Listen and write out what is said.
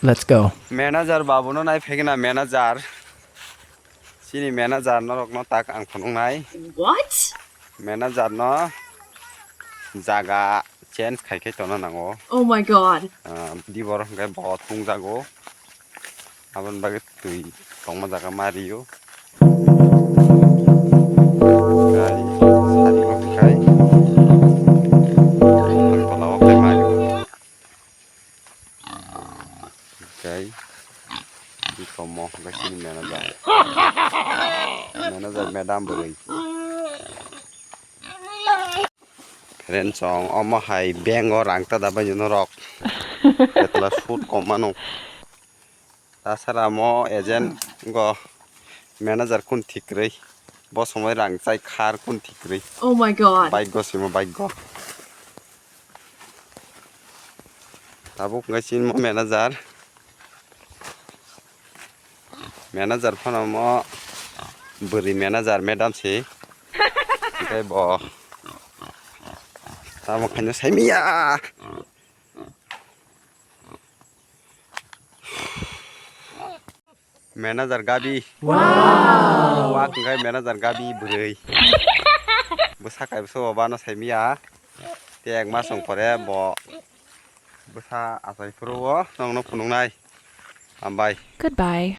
Let's go. Manager babu no nai phegina manager. Sini manager no rok no tak ang phunung nai. What? Manager no jaga change khai khai tono nango. Oh my god. Dibor ngai bot tung jago. Abon bagi tui tongma jaga Mario. Kai sari no kai. Tolawak kai Mario. Kai di komo ngai sini manager. Manager madam beri. Keren song omo hai bengo rang ta dabai no rok. Etla shoot komano. Tasara mo agent go manager kun thikrei. Bo somoi rang chai khar kun thikrei. Oh my god. Bike go simo bike go. Tabuk ngai sin mo manager. Manager phano mo beri manager madam si. Kai bo. Tamo kanyo sai miya. Manager gabi. Wow. Wak ngai manager gabi beri. Busa kai buso bano sai miya. Tiak masong pore bo. Busa asai puro nong no punung nai. Ambai. Goodbye.